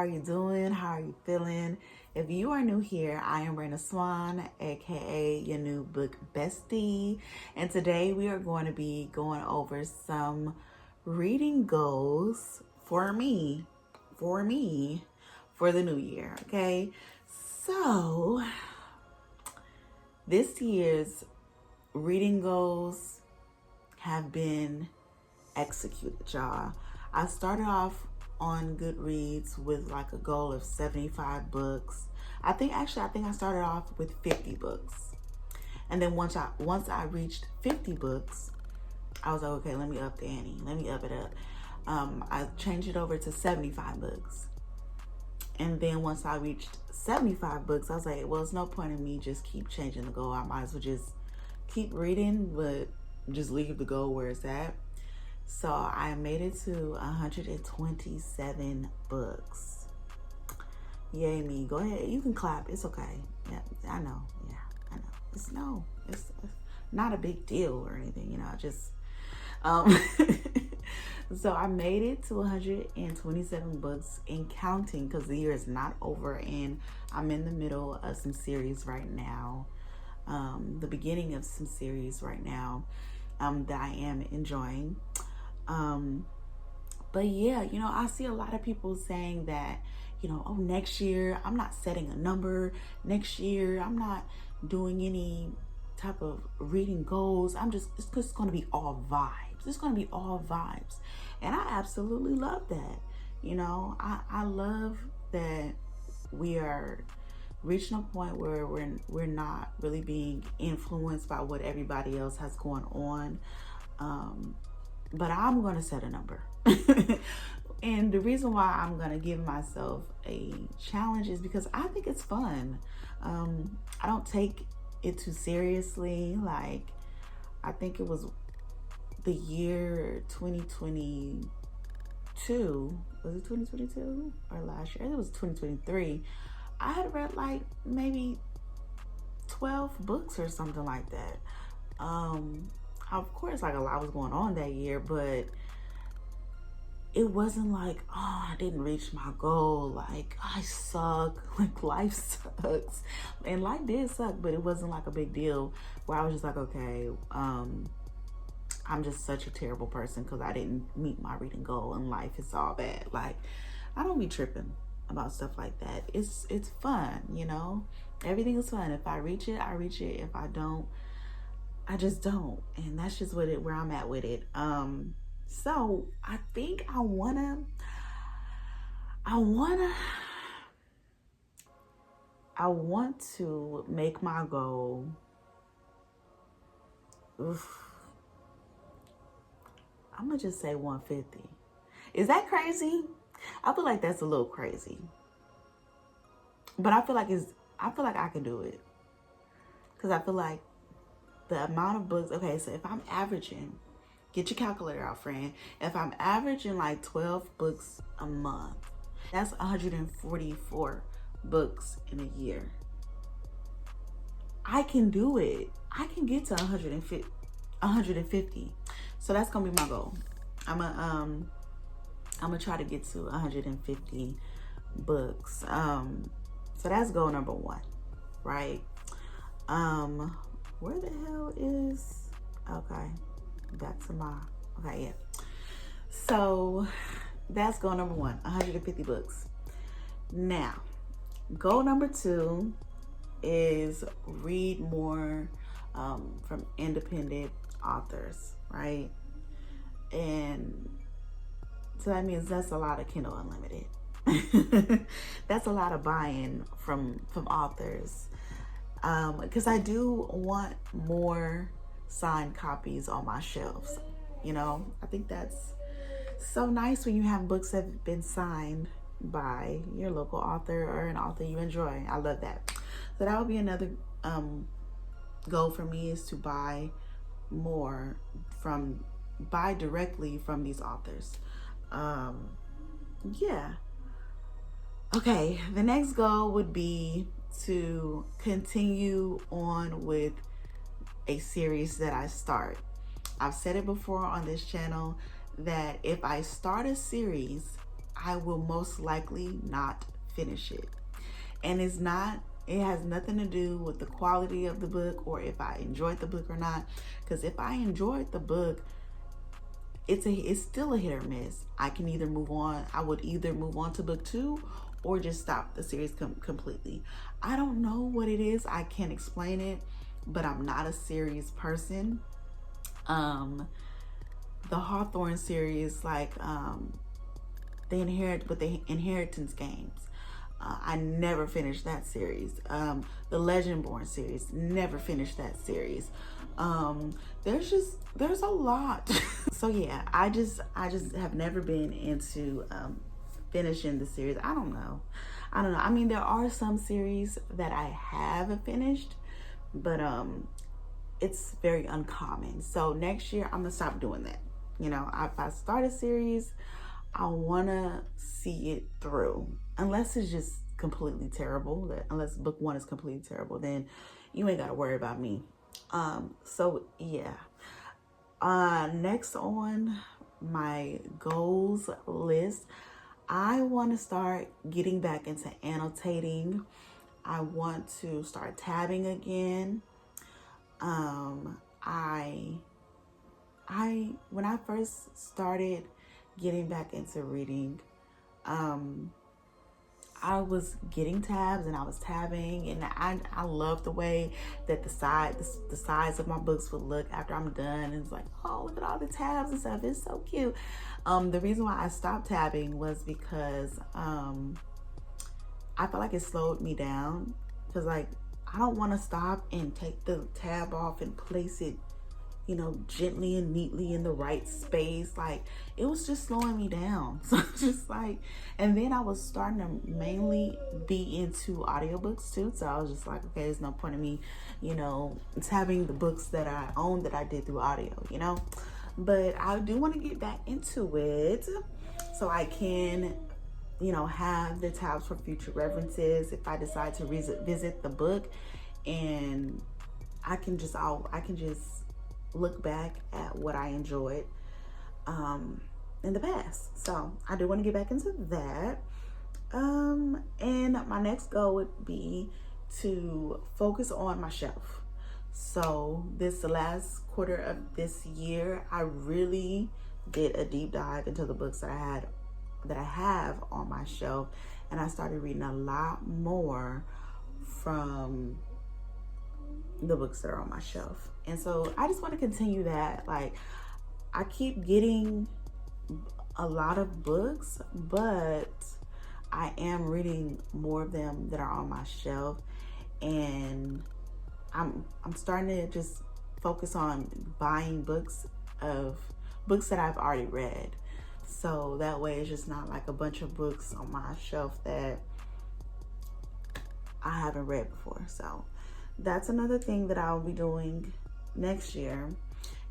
are you doing? How are you feeling? If you are new here, I am Raina Swan, aka your new book bestie. And today we are going to be going over some reading goals for me, for the new year. Okay. So this year's reading goals have been executed, y'all. I started off on Goodreads with like a goal of 75 books. I think I started off with 50 books. And then once I reached 50 books, I was like, okay, let me up the ante. Let me up it up. I changed it over to 75 books. And then once I reached 75 books, I was like, well, it's no point in me just keep changing the goal. I might as well just keep reading, but just leave the goal where it's at. So I made it to 127 books. Yay me. Go ahead. You can clap. It's okay. Yeah, I know. Yeah, I know. It's not a big deal or anything, you know. So I made it to 127 books and counting, because the year is not over and I'm in the middle of some series right now. The beginning of some series right now that I am enjoying. But yeah, you know, I see a lot of people saying that, you know, oh, next year I'm not setting a number. Next year I'm not doing any type of reading goals. It's just going to be all vibes. It's going to be all vibes. And I absolutely love that. You know, I love that we are reaching a point where we're not really being influenced by what everybody else has going on. But I'm going to set a number. And the reason why I'm going to give myself a challenge is because I think it's fun. I don't take it too seriously. Like, I think it was the year 2022. Was it 2022 or last year? It was 2023. I had read like maybe 12 books or something like that. Of course, like a lot was going on that year, but it wasn't like, oh, I didn't reach my goal. Like, I suck. Like, life sucks. And life did suck, but it wasn't like a big deal where I was just like, okay, I'm just such a terrible person because I didn't meet my reading goal and life is all bad. Like, I don't be tripping about stuff like that. It's fun, you know? Everything is fun. If I reach it, I reach it. If I don't, I just don't. And that's just where I'm at with it. So I think I wanna I want to make my goal. I'm gonna just say 150. Is that crazy? I feel like that's a little crazy. But I feel like I can do it. Because I feel like the amount of books, okay, so if I'm averaging, get your calculator out, friend. If I'm averaging like 12 books a month, that's 144 books in a year. I can do it. I can get to 150. So that's gonna be my goal. I'm gonna try to get to 150 books. So that's goal number 1, right? Where the hell is, okay, back to my, okay, yeah. So that's goal number 1, 150 books. Now, goal number 2 is read more from independent authors, right? And so that means that's a lot of Kindle Unlimited. That's a lot of buying from authors. Because I do want more signed copies on my shelves. You know, I think that's so nice when you have books that have been signed by your local author or an author you enjoy. I love that. So that would be another goal for me, is to buy directly from these authors. Yeah. Okay, the next goal would be to continue on with a series that I start. I've said it before on this channel that if I start a series, I will most likely not finish it. And it has nothing to do with the quality of the book or if I enjoyed the book or not. Because if I enjoyed the book, it's still a hit or miss. I can either move on. I would either move on to book 2 or just stop the series completely. I don't know what it is. I can't explain it, but I'm not a series person. The Hawthorne series, like the Inheritance Games. I never finished that series. The Legendborn series, never finished that series. There's a lot. So yeah, I just have never been into finishing the series. I don't know. I mean, there are some series that I have finished, but it's very uncommon. So next year I'm gonna stop doing that. You know, if I start a series, I wanna see it through. Unless it's just completely terrible, unless book 1 is completely terrible, then you ain't gotta worry about me. So yeah. Next on my goals list, I want to start getting back into annotating. I want to start tabbing again. When I first started getting back into reading, I was getting tabs and I was tabbing, and I love the way that the sides of my books would look after I'm done. And it's like, oh, look at all the tabs and stuff. It's so cute. The reason why I stopped tabbing was because I felt like it slowed me down, because like I don't want to stop and take the tab off and place it, you know, gently and neatly in the right space. Like, it was just slowing me down. So just like, and then I was starting to mainly be into audiobooks too. So I was just like, okay, there's no point in me, you know, tabbing the books that I own that I did through audio, you know. But I do want to get back into it so I can, you know, have the tabs for future references if I decide to visit the book, and I can just look back at what I enjoyed in the past. So I do want to get back into that. And my next goal would be to focus on my shelf. So the last quarter of this year, I really did a deep dive into the books that I have on my shelf, and I started reading a lot more from the books that are on my shelf. And so I just want to continue that. Like, I keep getting a lot of books, but I am reading more of them that are on my shelf, and I'm starting to just focus on buying books that I've already read. So that way it's just not like a bunch of books on my shelf that I haven't read before. So that's another thing that I'll be doing next year.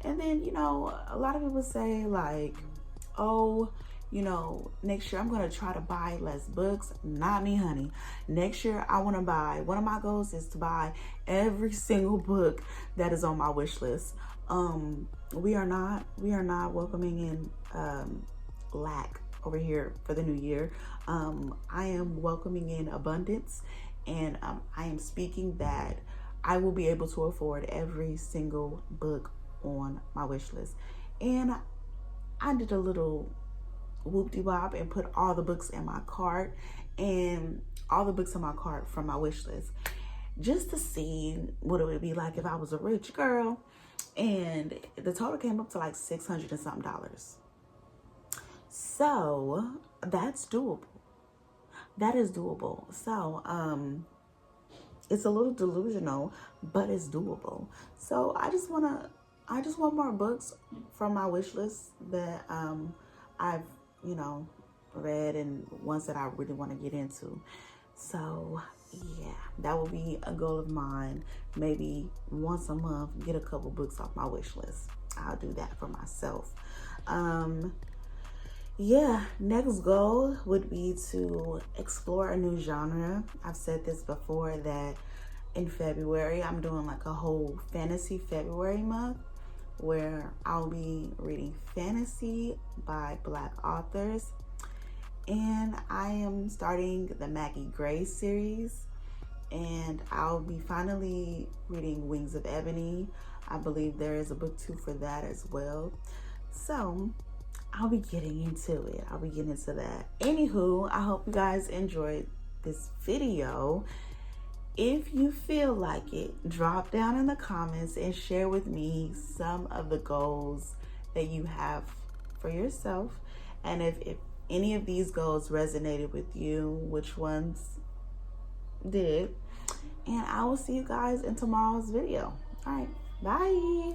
And then, you know, a lot of people say like, oh, you know, next year I'm going to try to buy less books. Not me, honey. Next year I want to buy, one of my goals is to buy every single book that is on my wish list. We are not welcoming in lack over here for the new year. I am welcoming in abundance, and I am speaking that I will be able to afford every single book on my wish list. And I did a little whoop-de-wop and put all the books in my cart, and all the books in my cart from my wish list, just to see what it would be like if I was a rich girl. And the total came up to like $600 and something. So that's doable. That is doable. So it's a little delusional, but it's doable. So I just want more books from my wish list that I've, you know, read, and ones that I really want to get into. So yeah, that will be a goal of mine. Maybe once a month, get a couple books off my wish list. I'll do that for myself. Yeah, next goal would be to explore a new genre. I've said this before, that in February, I'm doing like a whole fantasy February month, where I'll be reading fantasy by Black authors. And I am starting the Maggie Gray series, and I'll be finally reading Wings of Ebony. I believe there is a book 2 for that as well. So I'll be getting into it. I'll be getting into that. Anywho, I hope you guys enjoyed this video. If you feel like it, drop down in the comments and share with me some of the goals that you have for yourself. And if any of these goals resonated with you, which ones did. And I will see you guys in tomorrow's video. All right, bye.